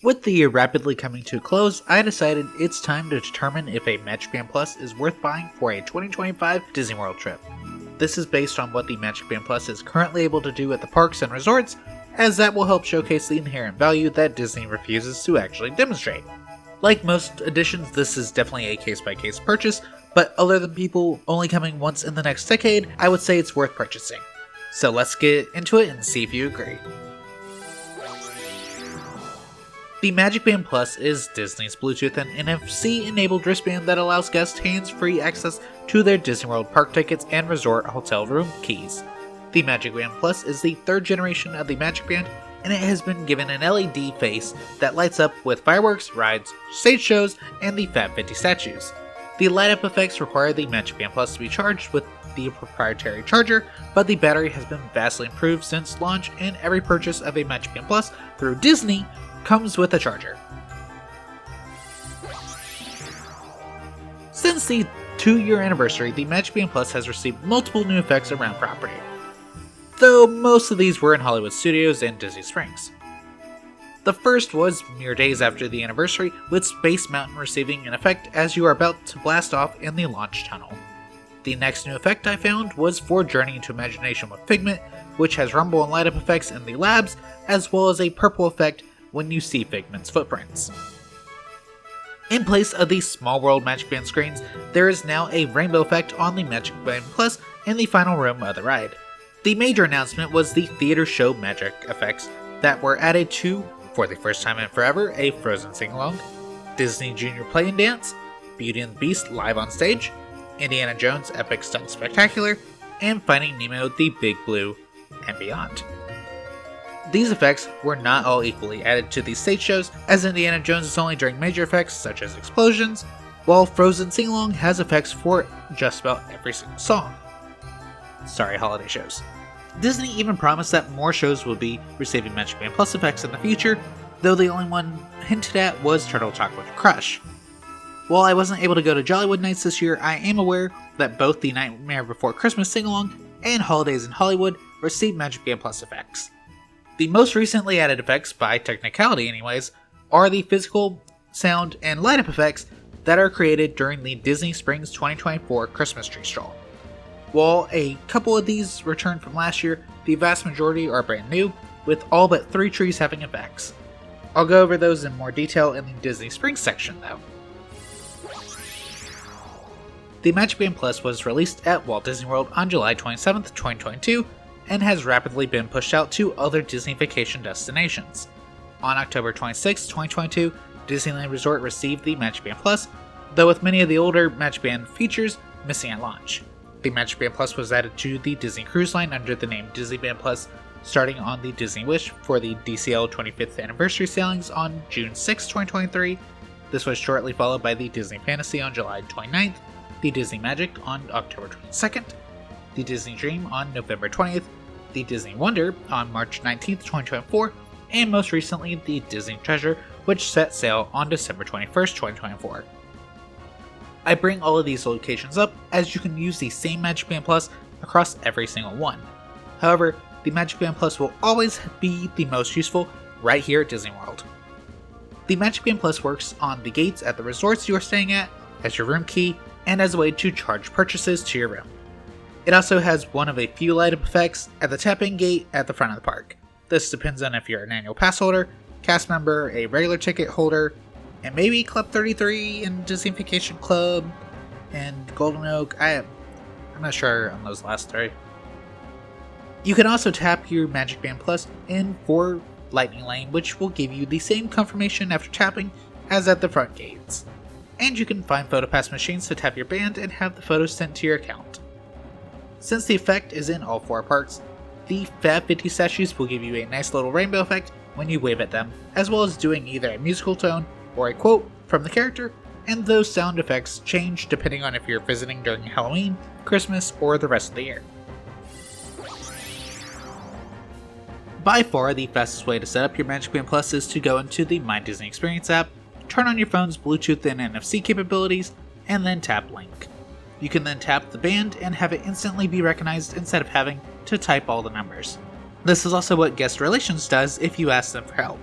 With the year rapidly coming to a close, I decided it's time to determine if a MagicBand Plus is worth buying for a 2025 Disney World trip. This is based on what the MagicBand Plus is currently able to do at the parks and resorts, as that will help showcase the inherent value that Disney refuses to actually demonstrate. Like most additions, this is definitely a case-by-case purchase, but other than people only coming once in the next decade, I would say it's worth purchasing. So let's get into it and see if you agree. The MagicBand Plus is Disney's Bluetooth and NFC-enabled wristband that allows guests hands-free access to their Disney World park tickets and resort hotel room keys. The MagicBand Plus is the third generation of the MagicBand, and it has been given an LED face that lights up with fireworks, rides, stage shows, and the Fab 50 statues. The light-up effects require the MagicBand Plus to be charged with the proprietary charger, but the battery has been vastly improved since launch, and every purchase of a MagicBand Plus through Disney comes with a charger. Since the 2-year anniversary, the MagicBand Plus has received multiple new effects around property, though most of these were in Hollywood Studios and Disney Springs. The first was mere days after the anniversary, with Space Mountain receiving an effect as you are about to blast off in the launch tunnel. The next new effect I found was for Journey into Imagination with Figment, which has rumble and light up effects in the labs, as well as a purple effect when you see Figment's footprints. In place of the Small World MagicBand screens, there is now a rainbow effect on the MagicBand Plus in the final room of the ride. The major announcement was the theater show magic effects that were added to, for the first time in forever, a Frozen sing-along, Disney Junior Play and Dance, Beauty and the Beast live on stage, Indiana Jones Epic Stunt Spectacular, and Finding Nemo the Big Blue, and beyond. These effects were not all equally added to these stage shows, as Indiana Jones is only during major effects such as explosions, while Frozen Sing-Along has effects for just about every single song. Sorry, holiday shows. Disney even promised that more shows will be receiving MagicBand Plus effects in the future, though the only one hinted at was Turtle Talk with Crush. While I wasn't able to go to Jollywood Nights this year, I am aware that both the Nightmare Before Christmas Sing-Along and Holidays in Hollywood received MagicBand Plus effects. The most recently added effects, by technicality anyways, are the physical, sound, and light-up effects that are created during the Disney Springs 2024 Christmas Tree Stroll. While a couple of these returned from last year, the vast majority are brand new, with all but 3 trees having effects. I'll go over those in more detail in the Disney Springs section though. The MagicBand Plus was released at Walt Disney World on July 27, 2022, and has rapidly been pushed out to other Disney vacation destinations. On October 26, 2022, Disneyland Resort received the MagicBand Plus, though with many of the older MagicBand features missing at launch. The MagicBand Plus was added to the Disney Cruise Line under the name Disneyband Plus, starting on the Disney Wish for the DCL 25th anniversary sailings on June 6, 2023. This was shortly followed by the Disney Fantasy on July 29th, the Disney Magic on October 22nd, the Disney Dream on November 20th, the Disney Wonder on March 19th, 2024, and most recently the Disney Treasure, which set sail on December 21st, 2024. I bring all of these locations up as you can use the same MagicBand Plus across every single one. However, the MagicBand Plus will always be the most useful right here at Disney World. The MagicBand Plus works on the gates at the resorts you are staying at, as your room key, and as a way to charge purchases to your room. It also has one of a few light-up effects at the tap-in gate at the front of the park. This depends on if you're an annual pass holder, cast member, a regular ticket holder, and maybe Club 33 and Disney Vacation Club and Golden Oak. I'm not sure on those last 3. You can also tap your MagicBand Plus in for Lightning Lane, which will give you the same confirmation after tapping as at the front gates. And you can find PhotoPass machines to tap your band and have the photos sent to your account. Since the effect is in all 4 parts, the Fab 50 statues will give you a nice little rainbow effect when you wave at them, as well as doing either a musical tone or a quote from the character, and those sound effects change depending on if you're visiting during Halloween, Christmas, or the rest of the year. By far, the fastest way to set up your MagicBand Plus is to go into the My Disney Experience app, turn on your phone's Bluetooth and NFC capabilities, and then tap Link. You can then tap the band and have it instantly be recognized instead of having to type all the numbers. This is also what Guest Relations does if you ask them for help.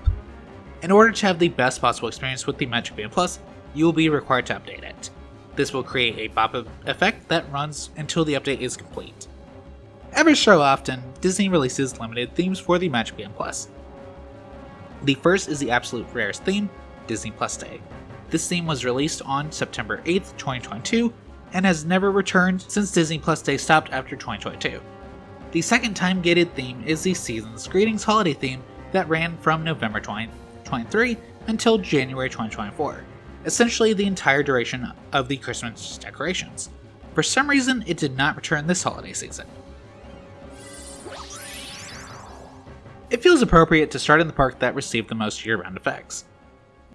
In order to have the best possible experience with the Magic Band Plus, you will be required to update it. This will create a pop-up effect that runs until the update is complete. Every so often, Disney releases limited themes for the Magic Band Plus. The first is the absolute rarest theme, Disney Plus Day. This theme was released on September 8th, 2022, and has never returned since Disney Plus Day stopped after 2022. The second time-gated theme is the Season's Greetings holiday theme that ran from November 2023 until January 2024, essentially the entire duration of the Christmas decorations. For some reason, it did not return this holiday season. It feels appropriate to start in the park that received the most year-round effects.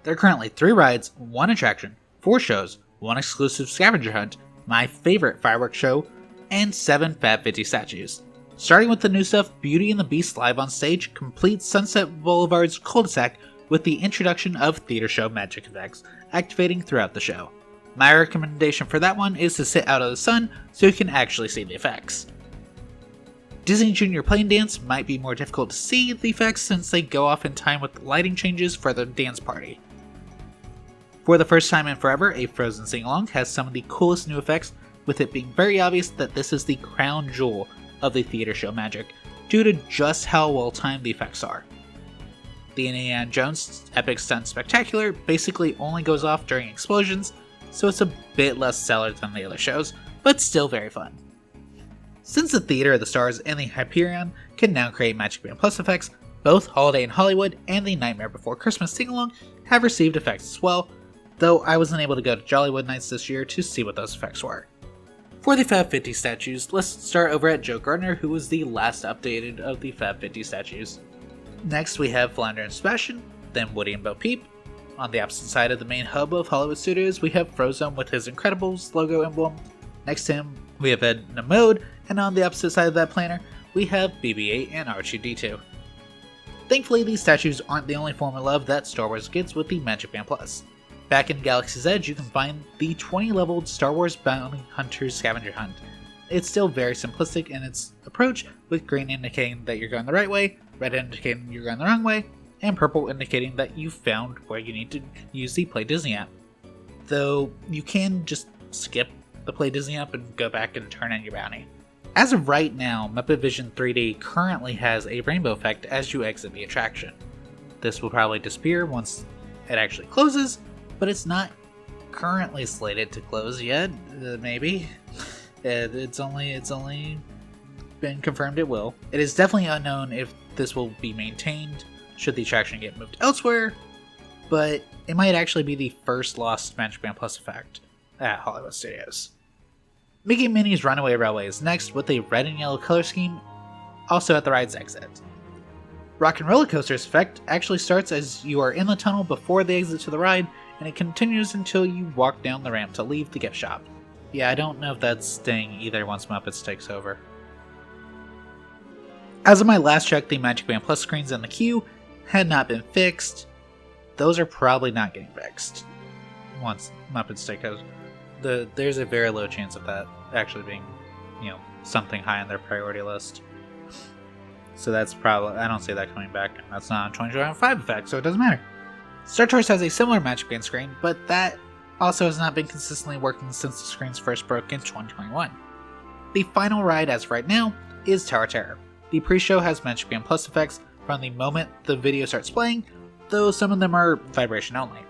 There are currently 3 rides, 1 attraction, 4 shows, 1 exclusive scavenger hunt, my favorite fireworks show, and 7 Fab 50 statues. Starting with the new stuff, Beauty and the Beast live on stage completes Sunset Boulevard's cul-de-sac with the introduction of theater show magic effects, activating throughout the show. My recommendation for that one is to sit out of the sun so you can actually see the effects. Disney Junior Plane Dance might be more difficult to see the effects since they go off in time with the lighting changes for the dance party. For the first time in forever, a Frozen sing-along has some of the coolest new effects, with it being very obvious that this is the crown jewel of the theater show magic, due to just how well timed the effects are. The Indiana Jones Epic Stunt Spectacular basically only goes off during explosions, so it's a bit less stellar than the other shows, but still very fun. Since the Theater of the Stars and the Hyperion can now create Magic Band Plus effects, both Holiday in Hollywood and the Nightmare Before Christmas sing-along have received effects as well, though I wasn't able to go to Jollywood Nights this year to see what those effects were. For the Fab 50 statues, let's start over at Joe Gardner, who was the last updated of the Fab 50 statues. Next we have Flounder and Sebastian, then Woody and Bo Peep. On the opposite side of the main hub of Hollywood Studios, we have Frozone with his Incredibles logo emblem. Next to him, we have Ed Mode, and on the opposite side of that planner, we have BB-8 and R2-D2. Thankfully, these statues aren't the only form of love that Star Wars gets with the Magic Band Plus. Back in Galaxy's Edge, you can find the 20-leveled Star Wars Bounty Hunter Scavenger Hunt. It's still very simplistic in its approach, with green indicating that you're going the right way, red indicating you're going the wrong way, and purple indicating that you found where you need to use the Play Disney app. Though, you can just skip the Play Disney app and go back and turn in your bounty. As of right now, Muppet Vision 3D currently has a rainbow effect as you exit the attraction. This will probably disappear once it actually closes, but it's not currently slated to close yet. Maybe. It's only been confirmed it will. It is definitely unknown if this will be maintained should the attraction get moved elsewhere, but it might actually be the first lost Magic Band Plus effect at Hollywood Studios. Mickey and Minnie's Runaway Railway is next with a red and yellow color scheme, also at the ride's exit. Rock and Roller Coaster's effect actually starts as you are in the tunnel before the exit to the ride, and it continues until you walk down the ramp to leave the gift shop. Yeah, I don't know if that's staying either once Muppets takes over. As of my last check, the Magic Band Plus screens in the queue had not been fixed. Those are probably not getting fixed once Muppets take over. There's a very low chance of that actually being, something high on their priority list. So that's probably, I don't see that coming back, and that's not a 2025 effect, so it doesn't matter. Star Tours has a similar Magic Band screen, but that also has not been consistently working since the screens first broke in 2021. The final ride as of right now is Tower Terror. The pre-show has Magic Band Plus effects from the moment the video starts playing, though some of them are vibration only.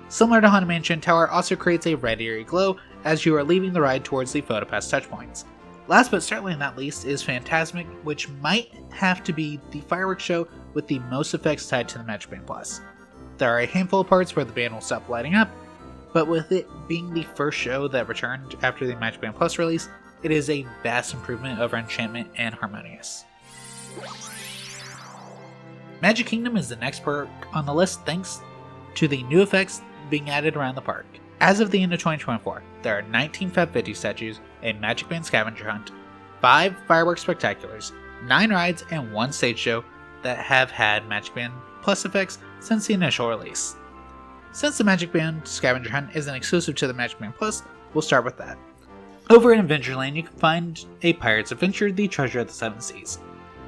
Similar to Haunted Mansion, Tower also creates a red eerie glow as you are leaving the ride towards the PhotoPass touchpoints. Last but certainly not least is Fantasmic, which might have to be the fireworks show with the most effects tied to the Magic Band Plus. There are a handful of parts where the band will stop lighting up, but with it being the first show that returned after the Magic Band Plus release, it is a vast improvement over Enchantment and Harmonious. Magic Kingdom is the next park on the list thanks to the new effects being added around the park. As of the end of 2024, there are 19 Fab 50 statues, a Magic Band scavenger hunt, 5 fireworks spectaculars, 9 rides, and 1 stage show that have had Magic Band Plus effects since the initial release. Since the Magic Band scavenger hunt isn't exclusive to the Magic Band Plus, we'll start with that. Over in Adventureland, you can find a Pirate's Adventure, the Treasure of the Seven Seas.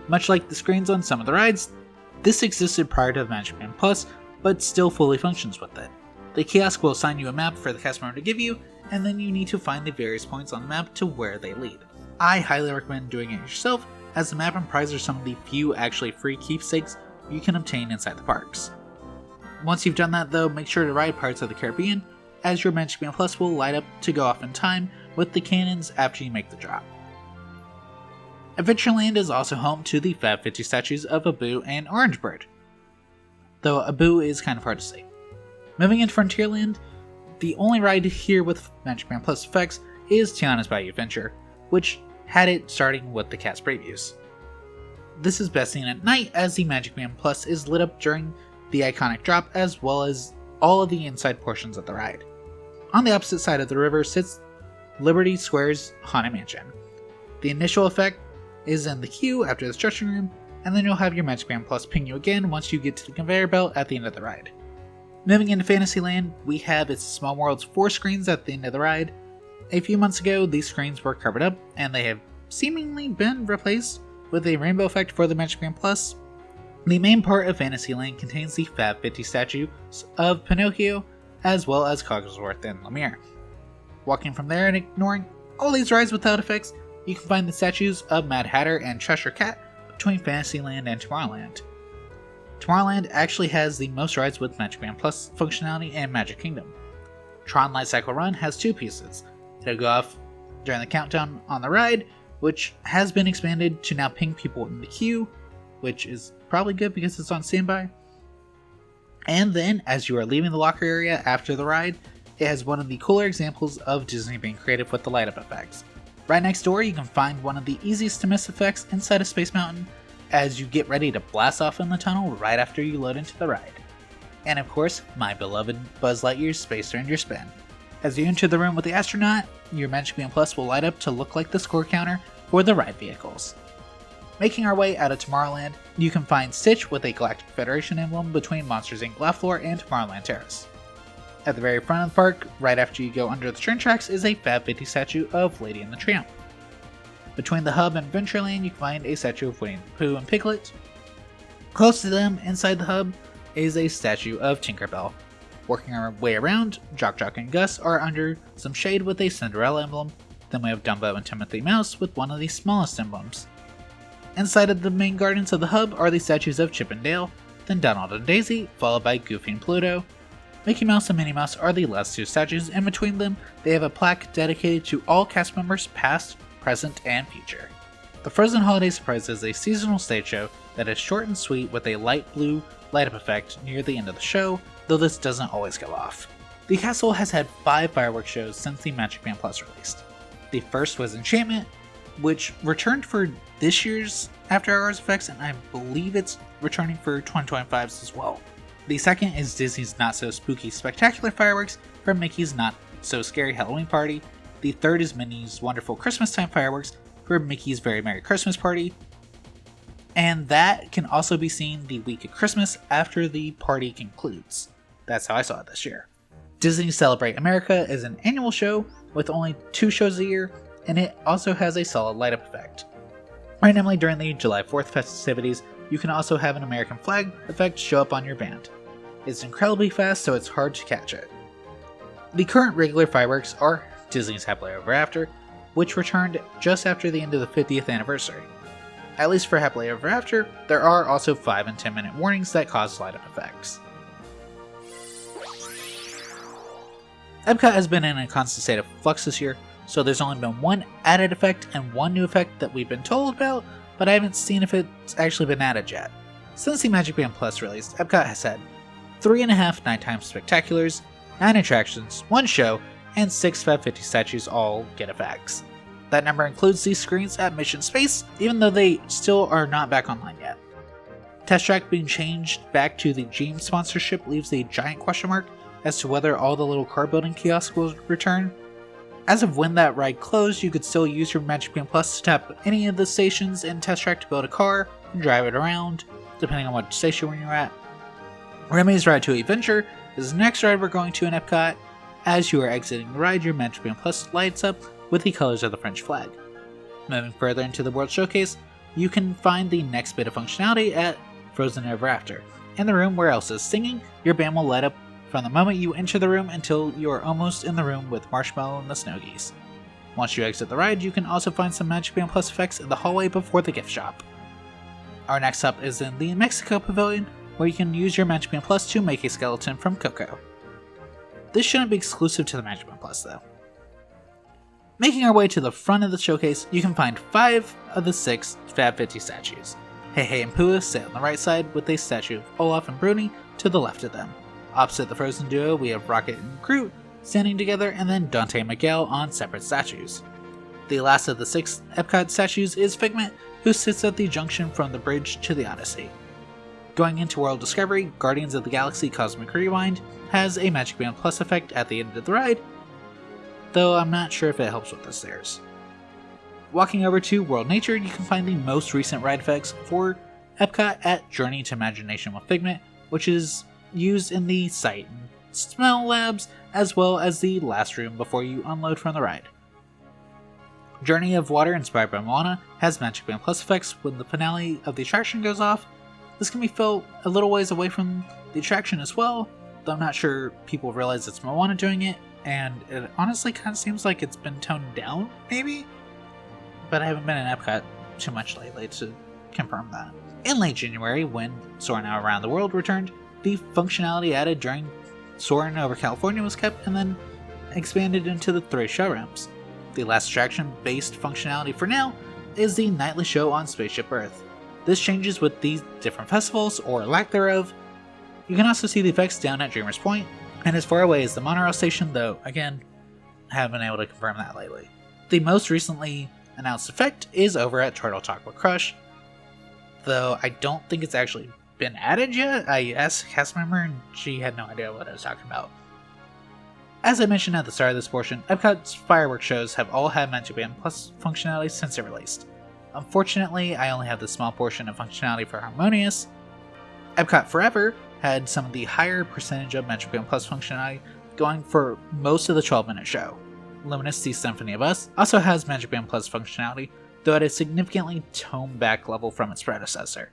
Much like the screens on some of the rides, this existed prior to the Magic Band Plus, but still fully functions with it. The kiosk will assign you a map for the cast member to give you, and then you need to find the various points on the map to where they lead. I highly recommend doing it yourself, as the map and prize are some of the few actually free keepsakes you can obtain inside the parks. Once you've done that though, make sure to ride Pirates of the Caribbean, as your MagicBand Plus will light up to go off in time with the cannons after you make the drop. Adventureland is also home to the Fab 50 statues of Abu and Orangebird, though Abu is kind of hard to see. Moving into Frontierland, the only ride here with MagicBand Plus effects is Tiana's Bayou Adventure, which had it starting with the cast previews. This is best seen at night as the MagicBand Plus is lit up during the iconic drop as well as all of the inside portions of the ride. On the opposite side of the river sits Liberty Square's Haunted Mansion. The initial effect is in the queue after the stretching room, and then you'll have your MagicBand Plus ping you again once you get to the conveyor belt at the end of the ride. Moving into Fantasyland, we have It's a Small World's 4 screens at the end of the ride. A few months ago, these screens were covered up, and they have seemingly been replaced with a rainbow effect for the MagicBand Plus. The main part of Fantasyland contains the Fab 50 statues of Pinocchio, as well as Cogsworth and Lumiere. Walking from there and ignoring all these rides without effects, you can find the statues of Mad Hatter and Cheshire Cat between Fantasyland and Tomorrowland. Tomorrowland actually has the most rides with MagicBand Plus functionality in Magic Kingdom. Tron Light Cycle Run has 2 pieces. It'll go off during the countdown on the ride, which has been expanded to now ping people in the queue, which is probably good because it's on standby. And then, as you are leaving the locker area after the ride, it has one of the cooler examples of Disney being creative with the light up effects. Right next door, you can find one of the easiest to miss effects inside of Space Mountain as you get ready to blast off in the tunnel right after you load into the ride. And of course, my beloved Buzz Lightyear's Space Ranger spin. As you enter the room with the astronaut, your MagicBand Plus will light up to look like the score counter for the ride vehicles. Making our way out of Tomorrowland, you can find Stitch with a Galactic Federation emblem between Monsters Inc. Laugh Floor and Tomorrowland Terrace. At the very front of the park, right after you go under the train tracks, is a Fab 50 statue of Lady and the Tramp. Between the hub and Adventureland, you can find a statue of Winnie the Pooh and Piglet. Close to them, inside the hub, is a statue of Tinkerbell. Working our way around, Jock Jock and Gus are under some shade with a Cinderella emblem. Then we have Dumbo and Timothy Mouse with one of the smallest emblems. Inside of the main gardens of the hub are the statues of Chip and Dale, then Donald and Daisy, followed by Goofy and Pluto. Mickey Mouse and Minnie Mouse are the last 2 statues, and between them, they have a plaque dedicated to all cast members past, present, and future. The Frozen Holiday Surprise is a seasonal stage show that is short and sweet with a light blue light up effect near the end of the show, though this doesn't always go off. The castle has had 5 fireworks shows since the MagicBand Plus released. The first was Enchantment, which returned for this year's After Hours effects, and I believe it's returning for 2025's as well. The second is Disney's Not So Spooky Spectacular Fireworks for Mickey's Not So Scary Halloween Party. The third is Minnie's Wonderful Christmas Time Fireworks for Mickey's Very Merry Christmas Party. And that can also be seen the week of Christmas after the party concludes. That's how I saw it this year. Disney Celebrate America is an annual show with only 2 shows a year, and it also has a solid light up effect. Randomly during the July 4th festivities, you can also have an American flag effect show up on your band. It's incredibly fast, so it's hard to catch it. The current regular fireworks are Disney's Happily Ever After, which returned just after the end of the 50th anniversary. At least for Happily Ever After, there are also 5 and 10 minute warnings that cause light up effects. Epcot has been in a constant state of flux this year, so there's only been 1 added effect and 1 new effect that we've been told about, but I haven't seen if it's actually been added yet. Since the MagicBand Plus released, Epcot has had 3.5 nighttime spectaculars, 9 attractions, 1 show, and 6 Fab 50 statues all get effects. That number includes these screens at Mission Space, even though they still are not back online yet. Test Track being changed back to the Gene sponsorship leaves a giant question mark as to whether all the little car building kiosks will return. As of when that ride closed, you could still use your MagicBand Plus to tap any of the stations in Test Track to build a car and drive it around, depending on what station you're at. Remy's Ride to Adventure is the next ride we're going to in Epcot. As you are exiting the ride, your MagicBand Plus lights up with the colors of the French flag. Moving further into the World Showcase, you can find the next bit of functionality at Frozen Ever After, in the room where Elsa is singing Your band will light up from the moment you enter the room until you are almost in the room with Marshmallow and the Snow Geese. Once you exit the ride, you can also find some Magic Band Plus effects in the hallway before the gift shop. Our next stop is in the Mexico Pavilion, where you can use your Magic Band Plus to make a skeleton from Coco. This shouldn't be exclusive to the Magic Band Plus though. Making our way to the front of the showcase, you can find 5 of the 6 Fab 50 statues. Heihei and Pua sit on the right side with a statue of Olaf and Bruni to the left of them. Opposite the Frozen duo, we have Rocket and Groot standing together, and then Dante and Miguel on separate statues. The last of the 6 Epcot statues is Figment, who sits at the junction from the bridge to the Odyssey. Going into World Discovery, Guardians of the Galaxy Cosmic Rewind has a Magic Band Plus effect at the end of the ride, though I'm not sure if it helps with the stairs. Walking over to World Nature, you can find the most recent ride effects for Epcot at Journey to Imagination with Figment, which is used in the Sight and Smell labs, as well as the last room before you unload from the ride. Journey of Water, inspired by Moana, has Magic Band Plus effects when the finale of the attraction goes off. This can be felt a little ways away from the attraction as well, though I'm not sure people realize it's Moana doing it, and it honestly kind of seems like it's been toned down, maybe? But I haven't been in Epcot too much lately to confirm that. In late January, when Soarin' Around the World returned, the functionality added during Soarin' over California was kept and then expanded into the 3 showrooms. The last attraction-based functionality for now is the nightly show on Spaceship Earth. This changes with these different festivals, or lack thereof. You can also see the effects down at Dreamer's Point, and as far away as the monorail station, though, again, haven't been able to confirm that lately. The most recently announced effect is over at Turtle Talk with Crush, though I don't think it's actually been added yet. I asked a cast member and she had no idea what I was talking about. As I mentioned at the start of this portion, Epcot's fireworks shows have all had Magic Band Plus functionality since it released. Unfortunately, I only have the small portion of functionality for Harmonious. Epcot Forever had some of the higher percentage of Magic Band Plus functionality going for most of the 12-minute show. Luminous the Symphony of Us also has Magic Band Plus functionality, though at a significantly toned back level from its predecessor.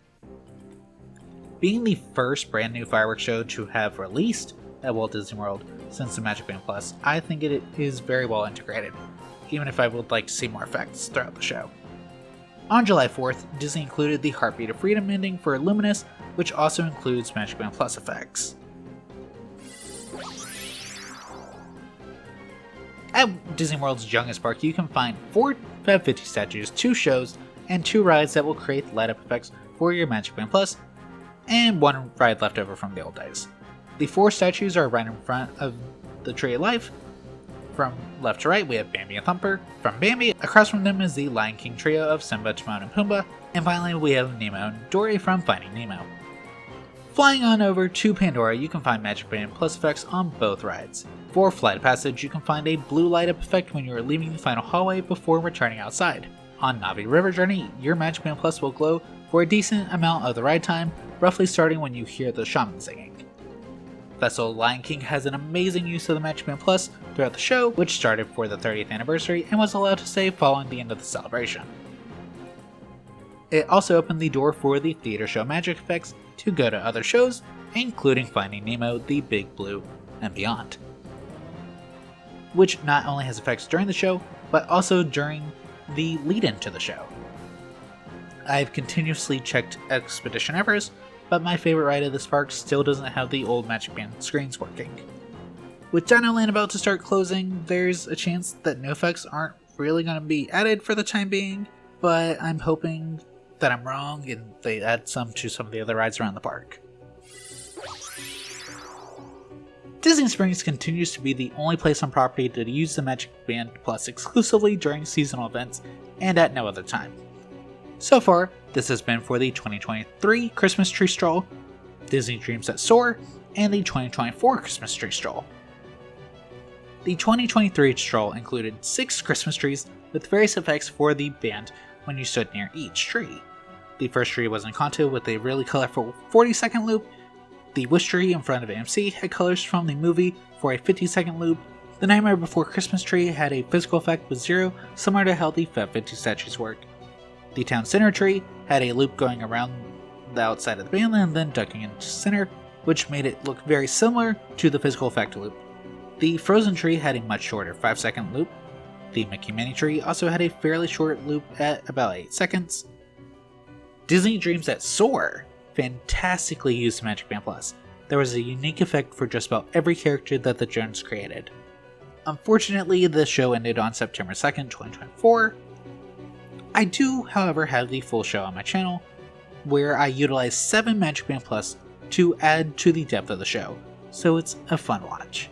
Being the first brand new fireworks show to have released at Walt Disney World since the Magic Band Plus, I think it is very well integrated, even if I would like to see more effects throughout the show. On July 4th, Disney included the Heartbeat of Freedom ending for Luminous, which also includes Magic Band Plus effects. At Disney World's youngest park, you can find 4 Fab 50 statues, 2 shows, and 2 rides that will create light-up effects for your Magic Band Plus, and 1 ride left over from the old days. The 4 statues are right in front of the Tree of Life. From left to right, we have Bambi and Thumper. From Bambi, across from them is the Lion King trio of Simba, Timon, and Pumbaa. And finally, we have Nemo and Dory from Finding Nemo. Flying on over to Pandora, you can find Magic Band Plus effects on both rides. For Flight of Passage, you can find a blue light-up effect when you are leaving the final hallway before returning outside. On Navi River Journey, your Magic Band Plus will glow for a decent amount of the ride time, roughly starting when you hear the shaman singing. Vessel Lion King has an amazing use of the Magic Band Plus throughout the show, which started for the 30th anniversary and was allowed to stay following the end of the celebration. It also opened the door for the theater show magic effects to go to other shows, including Finding Nemo, The Big Blue, and beyond, which not only has effects during the show, but also during the lead-in to the show. I've continuously checked Expedition Everest, but my favorite ride of this park still doesn't have the old Magic Band screens working. With Dinoland about to start closing, there's a chance that no effects aren't really going to be added for the time being, but I'm hoping that I'm wrong and they add some to some of the other rides around the park. Disney Springs continues to be the only place on property to use the Magic Band Plus exclusively during seasonal events and at no other time. So far, this has been for the 2023 Christmas Tree Stroll, Disney Dreams That Soar, and the 2024 Christmas Tree Stroll. The 2023 stroll included 6 Christmas trees with various effects for the band when you stood near each tree. The first tree was Encanto with a really colorful 40-second loop. The Wish tree in front of AMC had colors from the movie for a 50-second loop. The Nightmare Before Christmas tree had a physical effect with 0, similar to how the Fab 50 statues work. The Town Center tree had a loop going around the outside of the band and then ducking into center. which made it look very similar to the physical effect loop. The Frozen tree had a much shorter 5-second loop. The Mickey Mini tree also had a fairly short loop at about 8 seconds. Disney Dreams That Soar fantastically used MagicBand Plus. There was a unique effect for just about every character that the Jones created. Unfortunately, the show ended on September 2nd, 2024. I do, however, have the full show on my channel, where I utilized 7 MagicBand Plus to add to the depth of the show, so it's a fun watch.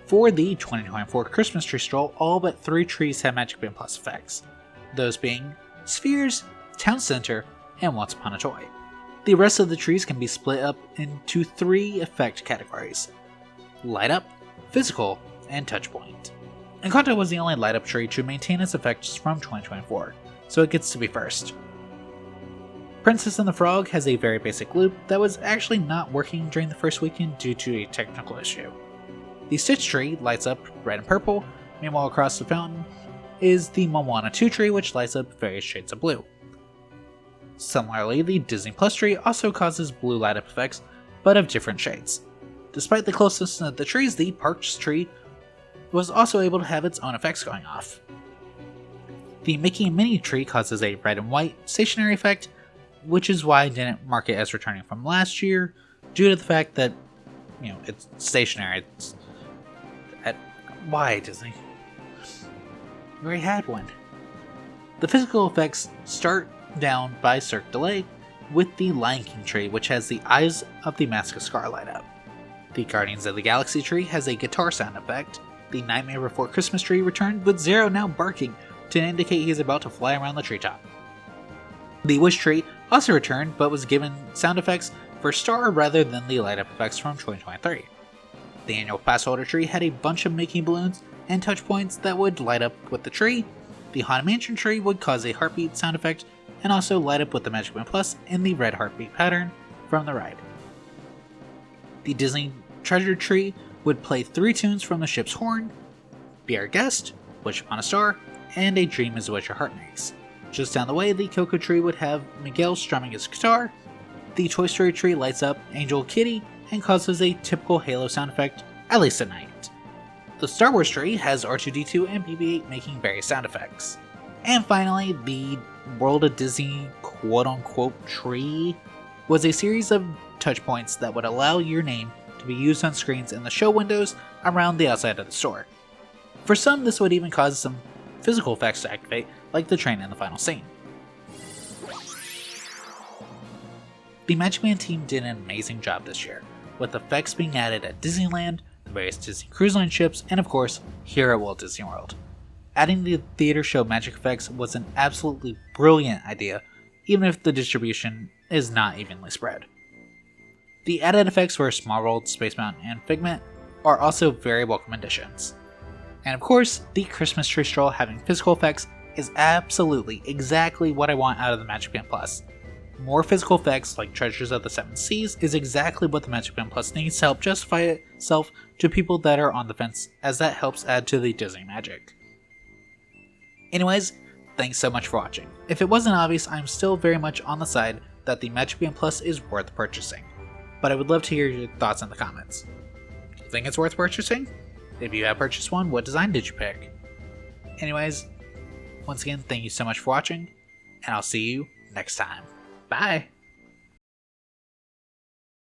For the 2024 Christmas tree stroll, all but 3 trees have MagicBand Plus effects, those being Spheres, Town Center, and Once Upon a Toy. The rest of the trees can be split up into 3 effect categories: Light Up, Physical, and Touchpoint. Encanto was the only light up tree to maintain its effects from 2024, so it gets to be first. Princess and the Frog has a very basic loop that was actually not working during the first weekend due to a technical issue. The Stitch tree lights up red and purple, meanwhile across the fountain is the Moana 2 tree, which lights up various shades of blue. Similarly, the Disney Plus tree also causes blue light up effects, but of different shades. Despite the closeness of the trees, the Parks tree was also able to have its own effects going off. The Mickey and Minnie tree causes a red and white stationary effect, which is why I didn't mark it as returning from last year, due to the fact that, it's stationary. Why, Disney? You already had one. The physical effects start down by Cirque du Soleil with the Lion King tree, which has the Eyes of the Mask of Scar light up. The Guardians of the Galaxy tree has a guitar sound effect. The Nightmare Before Christmas tree returned with Zero now barking to indicate he is about to fly around the treetop. The Wish tree also returned, but was given sound effects for Star rather than the light up effects from 2023. The Annual Pass Holder tree had a bunch of Mickey balloons and touch points that would light up with the tree. The Haunted Mansion tree would cause a heartbeat sound effect and also light up with the MagicBand Plus in the red heartbeat pattern from the ride. The Disney Treasure tree would play 3 tunes from the ship's horn: Be Our Guest, Wish Upon a Star, and A Dream Is What Your Heart Makes. Just down the way, the Coco tree would have Miguel strumming his guitar. The Toy Story tree lights up Angel Kitty and causes a typical Halo sound effect, at least at night. The Star Wars tree has R2-D2 and BB-8 making various sound effects. And finally, the World of Disney quote-unquote tree was a series of touch points that would allow your name to be used on screens in the show windows around the outside of the store. For some, this would even cause some physical effects to activate, like the train in the final scene. The MagicBand team did an amazing job this year, with effects being added at Disneyland, the various Disney Cruise Line ships, and of course, here at Walt Disney World. Adding the theater show magic effects was an absolutely brilliant idea, even if the distribution is not evenly spread. The added effects for Small World, Space Mountain, and Figment are also very welcome additions. And of course, the Christmas tree stroll having physical effects is absolutely exactly what I want out of the MagicBand Plus. More physical effects like Treasures of the Seven Seas is exactly what the MagicBand Plus needs to help justify itself to people that are on the fence, as that helps add to the Disney magic. Anyways, thanks so much for watching. If it wasn't obvious, I'm still very much on the side that the MagicBand Plus is worth purchasing, but I would love to hear your thoughts in the comments. Do you think it's worth purchasing? If you have purchased one, what design did you pick? Anyways, once again, thank you so much for watching, and I'll see you next time. Bye!